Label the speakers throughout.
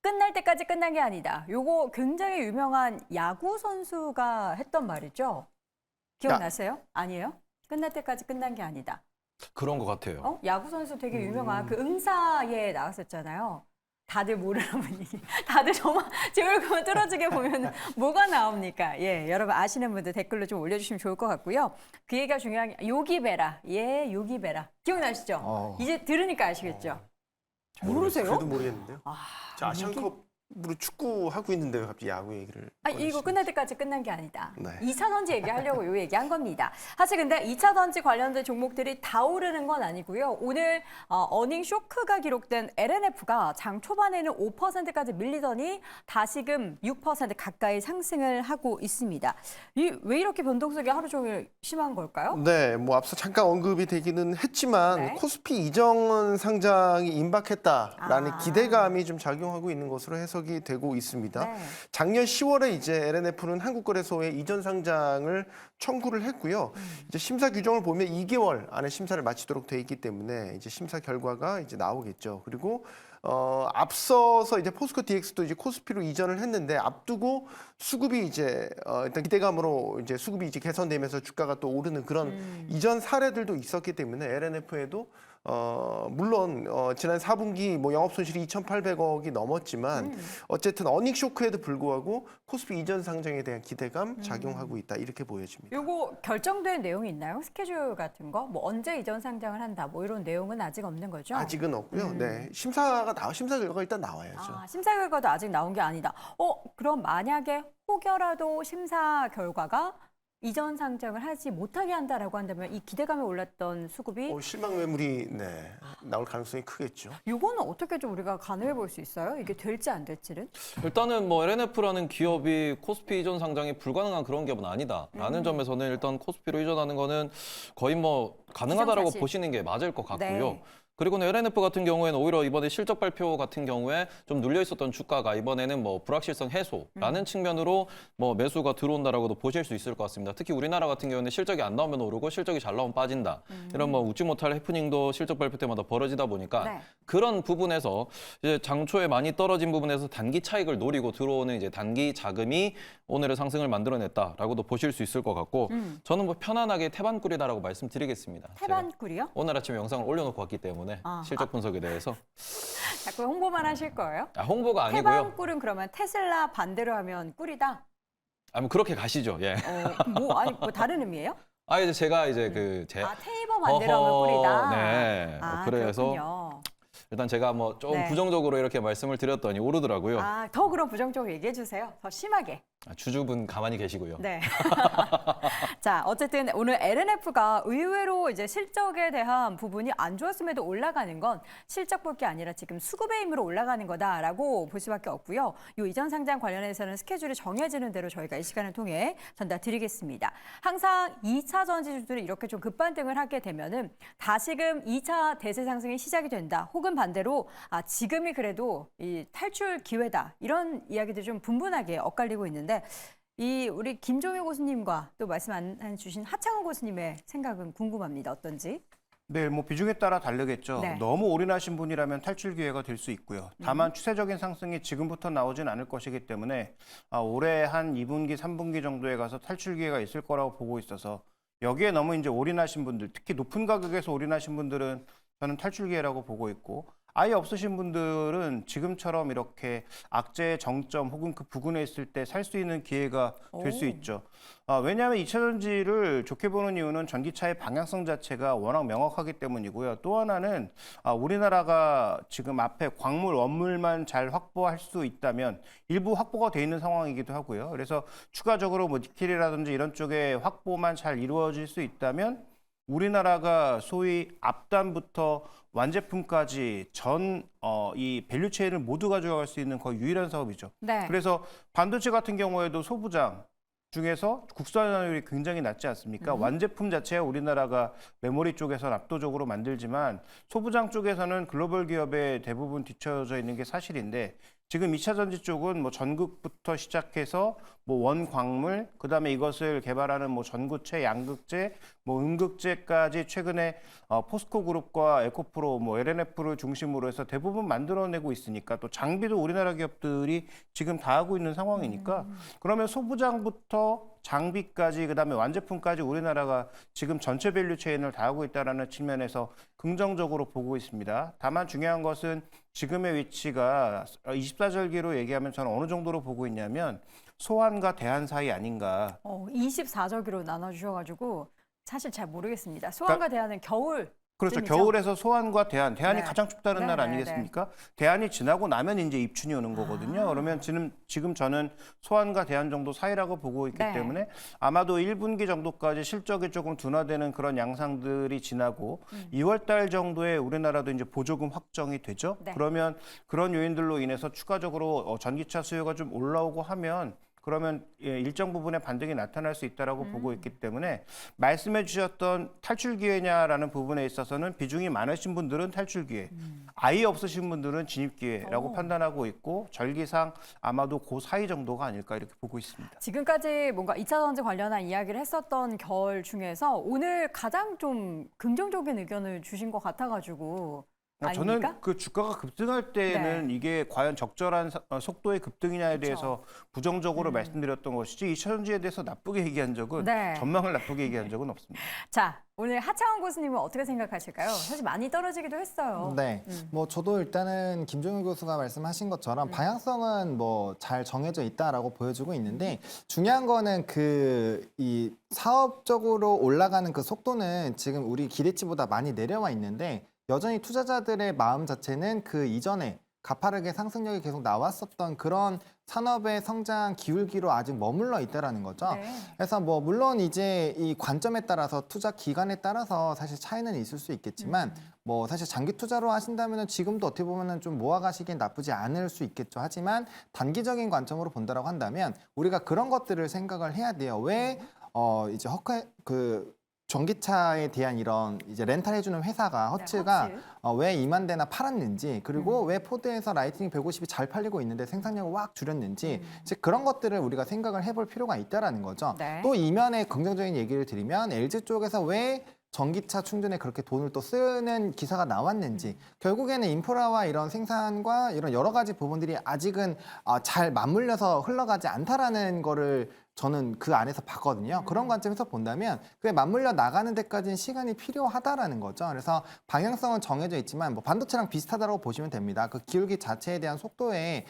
Speaker 1: 끝날 때까지 끝난 게 아니다. 요거 굉장히 유명한 야구 선수가 했던 말이죠. 기억나세요? 아니에요? 끝날 때까지 끝난 게 아니다.
Speaker 2: 그런 것 같아요.
Speaker 1: 야구 선수 되게 유명한 그 응사에 나왔었잖아요. 다들 모르는 분위기. 다들 정말 제 얼굴만 뚫어지게 보면 뭐가 나옵니까? 예, 여러분 아시는 분들 댓글로 좀 올려주시면 좋을 것 같고요. 그 얘기가 중요한 게 요기베라. 예, 요기베라. 기억나시죠? 이제 들으니까 아시겠죠? 모르세요?
Speaker 3: 그래도 모르겠는데요.
Speaker 1: 아,
Speaker 3: 자, 아시안컵으로 축구 하고 있는데 왜 갑자기 야구 얘기를?
Speaker 1: 이거 끝날 때까지 끝난 게 아니다.
Speaker 3: 네.
Speaker 1: 2차 던지 얘기하려고 요 얘기한 겁니다. 사실 근데 2차 던지 관련된 종목들이 다 오르는 건 아니고요. 오늘 어닝 쇼크가 기록된 LNF가 장 초반에는 5%까지 밀리더니 다시금 6% 가까이 상승을 하고 있습니다. 왜 이렇게 변동성이 하루 종일 심한 걸까요?
Speaker 3: 네, 뭐 앞서 잠깐 언급이 되기는 했지만
Speaker 1: 네.
Speaker 3: 코스피 이정은 상장이 임박했다라는
Speaker 1: 아.
Speaker 3: 기대감이 좀 작용하고 있는 것으로 해석이 되고 있습니다.
Speaker 1: 네.
Speaker 3: 작년 10월에 이제 LNF는 한국거래소에 이전 상장을 청구를 했고요. 이제 심사 규정을 보면 2개월 안에 심사를 마치도록 돼 있기 때문에 이제 심사 결과가 이제 나오겠죠. 그리고 앞서서 이제 포스코 DX도 이제 코스피로 이전을 했는데 앞두고 수급이 이제 일단 기대감으로 이제 수급이 이제 개선되면서 주가가 또 오르는 그런 이전 사례들도 있었기 때문에 LNF에도 물론 지난 4분기 뭐 영업 손실이 2,800억이 넘었지만 어쨌든 어닝 쇼크에도 불구하고 코스피 이전 상장에 대한 기대감 작용하고 있다 이렇게 보여집니다.
Speaker 1: 요거 결정된 내용이 있나요? 스케줄 같은 거? 뭐 언제 이전 상장을 한다 뭐 이런 내용은 아직 없는 거죠?
Speaker 3: 아직은 없고요. 네, 심사 결과가 일단 나와야죠.
Speaker 1: 심사 결과도 아직 나온 게 아니다. 그럼 만약에 혹여라도 심사 결과가 이전 상장을 하지 못하게 한다라고 한다면 이 기대감에 올랐던 수급이
Speaker 3: 실망 매물이 나올 가능성이 크겠죠.
Speaker 1: 요거는 어떻게 좀 우리가 가늠해 볼 수 있어요? 이게 될지 안 될지는?
Speaker 2: 일단은 뭐 LNF라는 기업이 코스피 이전 상장이 불가능한 그런 기업은 아니다라는 점에서는 일단 코스피로 이전하는 거는 거의 뭐 가능하다라고
Speaker 1: 기정사실.
Speaker 2: 보시는 게 맞을 것 같고요.
Speaker 1: 네.
Speaker 2: 그리고는 LNF 같은 경우에는 오히려 이번에 실적 발표 같은 경우에 좀 눌려 있었던 주가가 이번에는 뭐 불확실성 해소라는 측면으로 뭐 매수가 들어온다라고도 보실 수 있을 것 같습니다. 특히 우리나라 같은 경우는 실적이 안 나오면 오르고 실적이 잘 나오면 빠진다. 이런 뭐 웃지 못할 해프닝도 실적 발표 때마다 벌어지다 보니까
Speaker 1: 네.
Speaker 2: 그런 부분에서 이제 장초에 많이 떨어진 부분에서 단기 차익을 노리고 들어오는 이제 단기 자금이 오늘의 상승을 만들어냈다라고도 보실 수 있을 것 같고 저는 뭐 편안하게 태반꿀이다라고 말씀드리겠습니다. 제가
Speaker 1: 태반꿀이요?
Speaker 2: 오늘 아침에 영상을 올려놓고 왔기 때문에 실적 분석에 대해서
Speaker 1: 자꾸 홍보만 하실 거예요?
Speaker 2: 홍보가 아니고요.
Speaker 1: 태반꿀은 그러면 테슬라 반대로 하면 꿀이다?
Speaker 2: 뭐 그렇게 가시죠. 예.
Speaker 1: 뭐 다른 의미예요?
Speaker 2: 이제 제가 이제
Speaker 1: 테이버 반대로 하면 꿀이다?
Speaker 2: 네. 그래서
Speaker 1: 그렇군요.
Speaker 2: 일단 제가 뭐 좀
Speaker 1: 네.
Speaker 2: 부정적으로 이렇게 말씀을 드렸더니 오르더라고요.
Speaker 1: 더 그런 부정적으로 얘기해 주세요. 더 심하게.
Speaker 2: 주주분 가만히 계시고요.
Speaker 1: 네. 자, 어쨌든 오늘 LNF가 의외로 이제 실적에 대한 부분이 안 좋았음에도 올라가는 건 실적 볼 게 아니라 지금 수급의 힘으로 올라가는 거다라고 볼 수밖에 없고요. 이 이전 상장 관련해서는 스케줄이 정해지는 대로 저희가 이 시간을 통해 전달드리겠습니다. 항상 2차 전지주들이 이렇게 좀 급반등을 하게 되면은 다시금 2차 대세 상승이 시작이 된다. 혹은 반대로 지금이 그래도 이 탈출 기회다. 이런 이야기들이 좀 분분하게 엇갈리고 있는데 우리 김종효 교수님과 또 말씀 안 주신 하창훈 교수님의 생각은 궁금합니다. 어떤지?
Speaker 4: 네, 뭐 비중에 따라 다르겠죠.
Speaker 1: 네.
Speaker 4: 너무 올인하신 분이라면 탈출 기회가 될 수 있고요. 다만 추세적인 상승이 지금부터 나오진 않을 것이기 때문에 올해 한 2분기, 3분기 정도에 가서 탈출 기회가 있을 거라고 보고 있어서 여기에 너무 이제 올인하신 분들, 특히 높은 가격에서 올인하신 분들은 저는 탈출 기회라고 보고 있고 아예 없으신 분들은 지금처럼 이렇게 악재의 정점 혹은 그 부근에 있을 때 살 수 있는 기회가 될 수 있죠. 왜냐하면 2차 전지를 좋게 보는 이유는 전기차의 방향성 자체가 워낙 명확하기 때문이고요. 또 하나는 우리나라가 지금 앞에 광물, 원물만 잘 확보할 수 있다면 일부 확보가 돼 있는 상황이기도 하고요. 그래서 추가적으로 뭐 니켈이라든지 이런 쪽에 확보만 잘 이루어질 수 있다면 우리나라가 소위 앞단부터 완제품까지 이 밸류체인을 모두 가져갈 수 있는 거의 유일한 사업이죠.
Speaker 1: 네.
Speaker 4: 그래서 반도체 같은 경우에도 소부장 중에서 국산화율이 굉장히 낮지 않습니까? 완제품 자체가 우리나라가 메모리 쪽에서는 압도적으로 만들지만 소부장 쪽에서는 글로벌 기업에 대부분 뒤처져 있는 게 사실인데 지금 2차 전지 쪽은 뭐 전극부터 시작해서 뭐 원광물, 그다음에 이것을 개발하는 뭐 전구체, 양극재, 뭐 음극재까지 최근에 포스코 그룹과 에코프로, 뭐 LNF를 중심으로 해서 대부분 만들어내고 있으니까 또 장비도 우리나라 기업들이 지금 다 하고 있는 상황이니까 그러면 소부장부터 장비까지 그다음에 완제품까지 우리나라가 지금 전체 밸류 체인을 다 하고 있다라는 측면에서 긍정적으로 보고 있습니다. 다만 중요한 것은 지금의 위치가 24절기로 얘기하면 저는 어느 정도로 보고 있냐면 소환과 대한 사이 아닌가.
Speaker 1: 24절기로 나눠주셔가지고 사실 잘 모르겠습니다. 소환과 대안은 겨울.
Speaker 4: 그렇죠.
Speaker 1: 쯤이죠?
Speaker 4: 겨울에서 소환과 대한, 대안이
Speaker 1: 네.
Speaker 4: 가장 춥다는
Speaker 1: 네,
Speaker 4: 날
Speaker 1: 네,
Speaker 4: 아니겠습니까? 대안이 지나고 나면 이제 입춘이 오는 거거든요. 그러면 지금 저는 소환과 대안 정도 사이라고 보고 있기
Speaker 1: 네.
Speaker 4: 때문에 아마도 1분기 정도까지 실적이 조금 둔화되는 그런 양상들이 지나고 2월 달 정도에 우리나라도 이제 보조금 확정이 되죠.
Speaker 1: 네.
Speaker 4: 그러면 그런 요인들로 인해서 추가적으로 전기차 수요가 좀 올라오고 하면 그러면 일정 부분의 반등이 나타날 수 있다라고 보고 있기 때문에 말씀해 주셨던 탈출 기회냐라는 부분에 있어서는 비중이 많으신 분들은 탈출 기회, 아예 없으신 분들은 진입 기회라고 판단하고 있고 절기상 아마도 그 사이 정도가 아닐까 이렇게 보고 있습니다.
Speaker 1: 지금까지 뭔가 2차 전지 관련한 이야기를 했었던 결 중에서 오늘 가장 좀 긍정적인 의견을 주신 것 같아가지고
Speaker 4: 저는
Speaker 1: 아닙니까?
Speaker 4: 그 주가가 급등할 때는
Speaker 1: 네.
Speaker 4: 이게 과연 적절한 속도의 급등이냐에 대해서 부정적으로 말씀드렸던 것이지 2차 전지에 대해서 나쁘게 얘기한 적은
Speaker 1: 네.
Speaker 4: 전망을 나쁘게 얘기한 적은 없습니다.
Speaker 1: 자, 오늘 하창원 교수님은 어떻게 생각하실까요? 사실 많이 떨어지기도 했어요.
Speaker 5: 네, 뭐 저도 일단은 김종일 교수가 말씀하신 것처럼 방향성은 뭐 잘 정해져 있다라고 보여주고 있는데 중요한 거는 이 사업적으로 올라가는 그 속도는 지금 우리 기대치보다 많이 내려와 있는데 여전히 투자자들의 마음 자체는 그 이전에 가파르게 상승력이 계속 나왔었던 그런 산업의 성장 기울기로 아직 머물러 있다라는 거죠.
Speaker 1: 네.
Speaker 5: 그래서 뭐 물론 이제 이 관점에 따라서 투자 기간에 따라서 사실 차이는 있을 수 있겠지만 뭐 사실 장기 투자로 하신다면은 지금도 어떻게 보면은 좀 모아가시기엔 나쁘지 않을 수 있겠죠. 하지만 단기적인 관점으로 본다라고 한다면 우리가 그런 것들을 생각을 해야 돼요. 왜 이제 전기차에 대한 이런 이제 렌탈해주는 회사가 허츠가
Speaker 1: 허츠.
Speaker 5: 왜 2만 대나 팔았는지 그리고 왜 포드에서 라이트닝 150이 잘 팔리고 있는데 생산량을 확 줄였는지 이제 그런 것들을 우리가 생각을 해볼 필요가 있다라는 거죠.
Speaker 1: 네.
Speaker 5: 또 이면에 긍정적인 얘기를 드리면 LG 쪽에서 왜 전기차 충전에 그렇게 돈을 또 쓰는 기사가 나왔는지 결국에는 인프라와 이런 생산과 이런 여러 가지 부분들이 아직은 잘 맞물려서 흘러가지 않다라는 거를 저는 그 안에서 봤거든요. 그런 관점에서 본다면 그게 맞물려 나가는 데까지는 시간이 필요하다라는 거죠. 그래서 방향성은 정해져 있지만 뭐 반도체랑 비슷하다고 보시면 됩니다. 그 기울기 자체에 대한 속도에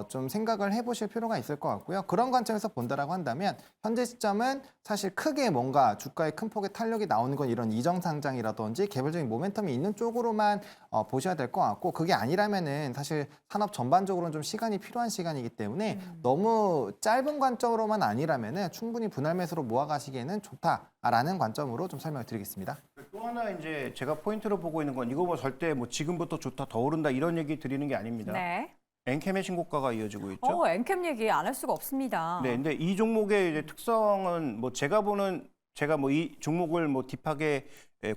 Speaker 5: 좀 생각을 해보실 필요가 있을 것 같고요. 그런 관점에서 본다라고 한다면 현재 시점은 사실 크게 뭔가 주가에 큰 폭의 탄력이 나오는 건 이런 이정 상장이라든지 개별적인 모멘텀이 있는 쪽으로만 보셔야 될 것 같고 그게 아니라면은 사실 산업 전반적으로는 좀 시간이 필요한 시간이기 때문에 너무 짧은 관점으로만 아니라면은 충분히 분할 매수로 모아가시기에는 좋다라는 관점으로 좀 설명을 드리겠습니다.
Speaker 4: 또 하나 이제 제가 포인트로 보고 있는 건 이거 뭐 절대 뭐 지금부터 좋다 더 오른다 이런 얘기 드리는 게 아닙니다.
Speaker 1: 네.
Speaker 4: 엔캠의 신고가가 이어지고 있죠.
Speaker 1: 엔캠 얘기 안 할 수가 없습니다.
Speaker 4: 네, 근데 이 종목의 이제 특성은 뭐 제가 뭐 이 종목을 뭐 딥하게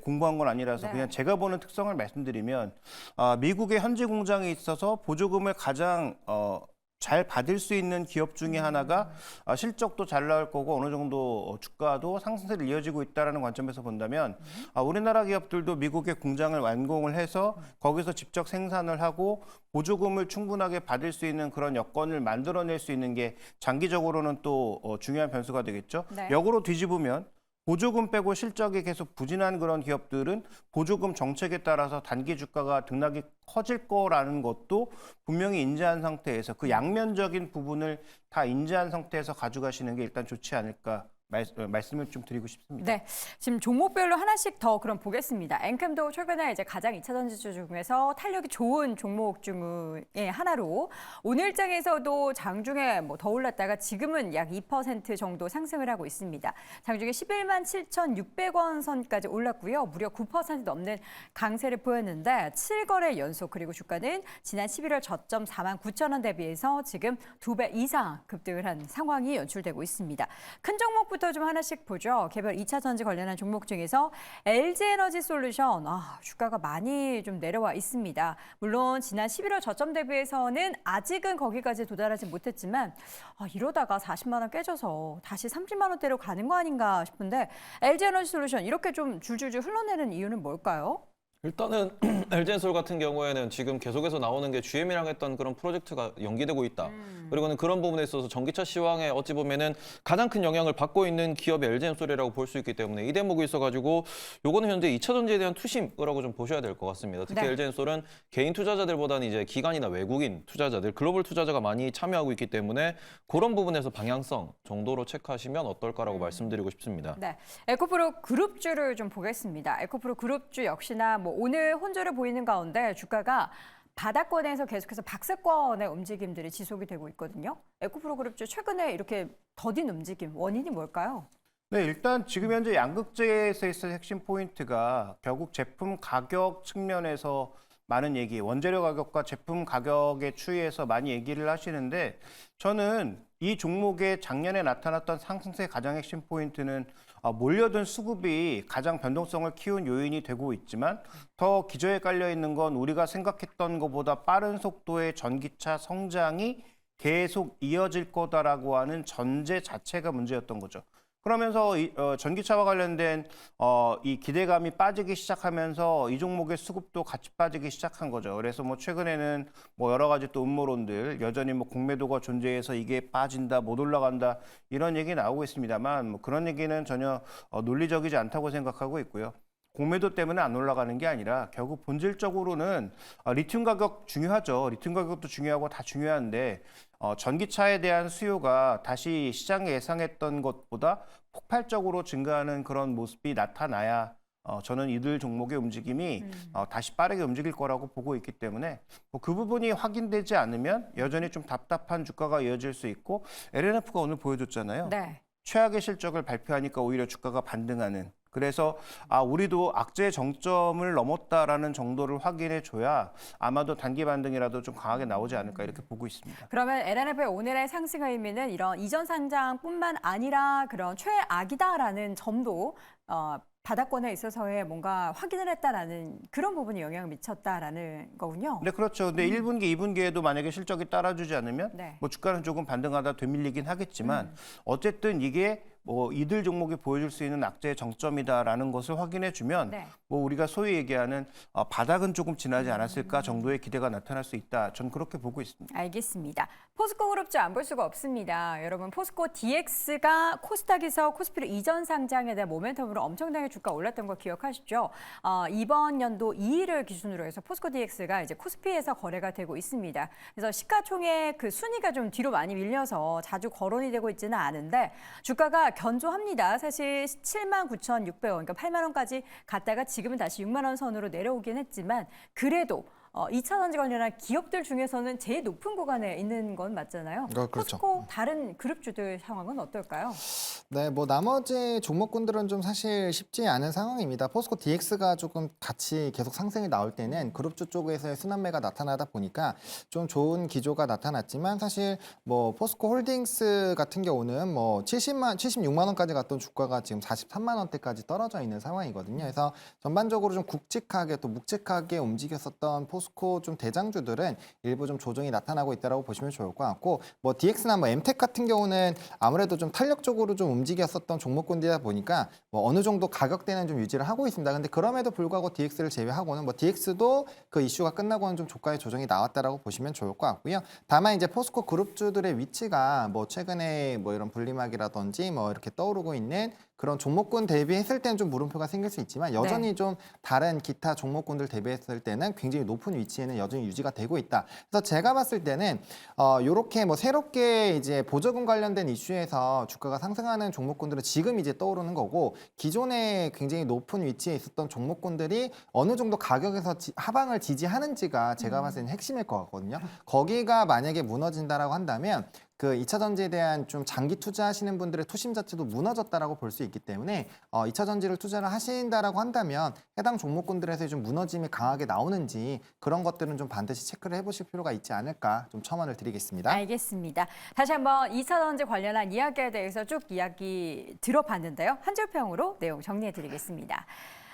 Speaker 4: 공부한 건 아니라서
Speaker 1: 네.
Speaker 4: 그냥 제가 보는 특성을 말씀드리면 미국의 현지 공장에 있어서 보조금을 가장 잘 받을 수 있는 기업 중에 하나가 실적도 잘 나올 거고 어느 정도 주가도 상승세를 이어지고 있다는 관점에서 본다면 우리나라 기업들도 미국의 공장을 완공을 해서 거기서 직접 생산을 하고 보조금을 충분하게 받을 수 있는 그런 여건을 만들어낼 수 있는 게 장기적으로는 또 중요한 변수가 되겠죠.
Speaker 1: 네.
Speaker 4: 역으로 뒤집으면 보조금 빼고 실적이 계속 부진한 그런 기업들은 보조금 정책에 따라서 단기 주가가 등락이 커질 거라는 것도 분명히 인지한 상태에서 그 양면적인 부분을 다 인지한 상태에서 가져가시는 게 일단 좋지 않을까 말씀을 좀 드리고 싶습니다.
Speaker 1: 네, 지금 종목별로 하나씩 더 그럼 보겠습니다. 엔캠도 최근에 이제 가장 2차 전지주 중에서 탄력이 좋은 종목 중에 하나로 오늘장에서도 장중에 뭐 더 올랐다가 지금은 약 2% 정도 상승을 하고 있습니다. 장중에 11만 7,600원 선까지 올랐고요. 무려 9% 넘는 강세를 보였는데 7거래 연속 그리고 주가는 지난 11월 저점 4만 9천 원 대비해서 지금 2배 이상 급등을 한 상황이 연출되고 있습니다. 큰 종목부터 일단부터 좀 하나씩 보죠. 개별 2차 전지 관련한 종목 중에서 LG에너지솔루션 주가가 많이 좀 내려와 있습니다. 물론 지난 11월 저점 대비해서는 아직은 거기까지 도달하지 못했지만 이러다가 40만 원 깨져서 다시 30만 원대로 가는 거 아닌가 싶은데 LG에너지솔루션 이렇게 좀 줄줄줄 흘러내는 이유는 뭘까요?
Speaker 2: 일단은 LG엔솔 같은 경우에는 지금 계속해서 나오는 게 GM이랑 했던 그런 프로젝트가 연기되고 있다. 그리고는 그런 부분에 있어서 전기차 시황에 어찌 보면은 가장 큰 영향을 받고 있는 기업이 LG엔솔이라고 볼 수 있기 때문에 이 대목이 있어가지고 요거는 현재 2차 전지에 대한 투심이라고 좀 보셔야 될 것 같습니다. 특히
Speaker 1: 네.
Speaker 2: LG엔솔은 개인 투자자들보다는 이제 기관이나 외국인 투자자들, 글로벌 투자자가 많이 참여하고 있기 때문에 그런 부분에서 방향성 정도로 체크하시면 어떨까라고 말씀드리고 싶습니다.
Speaker 1: 네, 에코프로 그룹주를 좀 보겠습니다. 에코프로 그룹주 역시나 뭐 오늘 혼조를 보이는 가운데 주가가 바닥권에서 계속해서 박스권의 움직임들이 지속이 되고 있거든요. 에코프로 그룹주 최근에 이렇게 더딘 움직임 원인이 뭘까요?
Speaker 4: 네, 일단 지금 현재 양극재에서 있을 핵심 포인트가 결국 제품 가격 측면에서 많은 얘기, 원재료 가격과 제품 가격의 추이에서 많이 얘기를 하시는데 저는 이 종목의 작년에 나타났던 상승세의 가장 핵심 포인트는 몰려든 수급이 가장 변동성을 키운 요인이 되고 있지만 더 기저에 깔려 있는 건 우리가 생각했던 것보다 빠른 속도의 전기차 성장이 계속 이어질 거다라고 하는 전제 자체가 문제였던 거죠. 그러면서 전기차와 관련된 이 기대감이 빠지기 시작하면서 이 종목의 수급도 같이 빠지기 시작한 거죠. 그래서 뭐 최근에는 뭐 여러 가지 또 음모론들 여전히 뭐 공매도가 존재해서 이게 빠진다, 못 올라간다 이런 얘기 나오고 있습니다만 뭐 그런 얘기는 전혀 논리적이지 않다고 생각하고 있고요. 공매도 때문에 안 올라가는 게 아니라 결국 본질적으로는 리튬 가격 중요하죠. 리튬 가격도 중요하고 다 중요한데 전기차에 대한 수요가 다시 시장에 예상했던 것보다 폭발적으로 증가하는 그런 모습이 나타나야 저는 이들 종목의 움직임이 다시 빠르게 움직일 거라고 보고 있기 때문에 그 부분이 확인되지 않으면 여전히 좀 답답한 주가가 이어질 수 있고 LNF가 오늘 보여줬잖아요.
Speaker 1: 네.
Speaker 4: 최악의 실적을 발표하니까 오히려 주가가 반등하는. 그래서 우리도 악재의 정점을 넘었다라는 정도를 확인해 줘야 아마도 단기 반등이라도 좀 강하게 나오지 않을까 이렇게 보고 있습니다.
Speaker 1: 그러면 LNF의 오늘의 상승의 의미는 이런 이전 상장뿐만 아니라 그런 최악이다라는 점도 바닥권에 있어서의 뭔가 확인을 했다라는 그런 부분이 영향을 미쳤다라는 거군요.
Speaker 4: 네, 그렇죠. 근데 1분기, 2분기에도 만약에 실적이 따라주지 않으면
Speaker 1: 네.
Speaker 4: 뭐 주가는 조금 반등하다 되밀리긴 하겠지만 어쨌든 이게 뭐 이들 종목이 보여줄 수 있는 악재의 정점이다라는 것을 확인해 주면
Speaker 1: 네.
Speaker 4: 뭐 우리가 소위 얘기하는 바닥은 조금 지나지 않았을까 정도의 기대가 나타날 수 있다. 전 그렇게 보고 있습니다.
Speaker 1: 알겠습니다. 포스코 그룹주 안 볼 수가 없습니다. 여러분 포스코 DX가 코스닥에서 코스피로 이전 상장에 대한 모멘텀으로 엄청나게 주가 올랐던 거 기억하시죠? 이번 연도 2위를 기준으로 해서 포스코 DX가 이제 코스피에서 거래가 되고 있습니다. 그래서 시가총액 그 순위가 좀 뒤로 많이 밀려서 자주 거론이 되고 있지는 않은데 주가가 견조합니다. 사실 79,600원, 그러니까 8만 원까지 갔다가 지금은 다시 6만 원 선으로 내려오긴 했지만 그래도 2차 전지 관련한 기업들 중에서는 제일 높은 구간에 있는 건 맞잖아요.
Speaker 5: 그렇죠.
Speaker 1: 포스코 다른 그룹주들 상황은 어떨까요?
Speaker 5: 네, 뭐 나머지 종목군들은 좀 사실 쉽지 않은 상황입니다. 포스코 DX가 조금 같이 계속 상승이 나올 때는 그룹주 쪽에서의 순환매가 나타나다 보니까 좀 좋은 기조가 나타났지만 사실 뭐 포스코 홀딩스 같은 경우는 뭐 76만 원까지 갔던 주가가 지금 43만 원대까지 떨어져 있는 상황이거든요. 그래서 전반적으로 좀 굵직하게 또 묵직하게 움직였었던 포스코 좀 대장주들은 일부 좀 조정이 나타나고 있다고 보시면 좋을 것 같고 뭐 DX나 뭐 엠텍 같은 경우는 아무래도 좀 탄력적으로 좀 움직였었던 종목군이다 보니까 뭐 어느 정도 가격대는 좀 유지를 하고 있습니다. 근데 그럼에도 불구하고 DX를 제외하고는 뭐 DX도 그 이슈가 끝나고는 좀 주가의 조정이 나왔다라고 보시면 좋을 것 같고요. 다만 이제 포스코 그룹주들의 위치가 뭐 최근에 뭐 이런 분리막이라든지 뭐 이렇게 떠오르고 있는 그런 종목군 대비했을 때는 좀 물음표가 생길 수 있지만 여전히
Speaker 1: 네.
Speaker 5: 좀 다른 기타 종목군들 대비했을 때는 굉장히 높은 위치에는 여전히 유지가 되고 있다. 그래서 제가 봤을 때는 이렇게 뭐 새롭게 이제 보조금 관련된 이슈에서 주가가 상승하는 종목군들은 지금 이제 떠오르는 거고 기존에 굉장히 높은 위치에 있었던 종목군들이 어느 정도 가격에서 하방을 지지하는지가 제가 봤을 때는 핵심일 것 같거든요. 거기가 만약에 무너진다라고 한다면 그 2차 전지에 대한 좀 장기 투자하시는 분들의 투심 자체도 무너졌다라고 볼 수 있기 때문에 2차 전지를 투자를 하신다라고 한다면 해당 종목군들에서 좀 무너짐이 강하게 나오는지 그런 것들은 좀 반드시 체크를 해보실 필요가 있지 않을까 좀 첨언을 드리겠습니다.
Speaker 1: 알겠습니다. 다시 한번 2차 전지 관련한 이야기에 대해서 쭉 이야기 들어봤는데요. 한 줄평으로 내용 정리해드리겠습니다.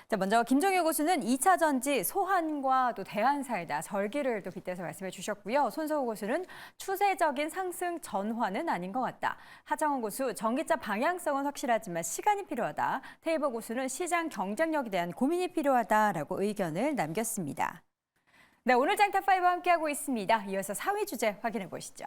Speaker 1: 자, 먼저 김종효 고수는 2차 전지 소환과 또 대한사이다, 절기를 또 빗대서 말씀해 주셨고요. 손석우 고수는 추세적인 상승 전환은 아닌 것 같다. 하정원 고수, 전기차 방향성은 확실하지만 시간이 필요하다. 테이버 고수는 시장 경쟁력에 대한 고민이 필요하다라고 의견을 남겼습니다. 네, 오늘 장탑5와 함께하고 있습니다. 이어서 4위 주제 확인해 보시죠.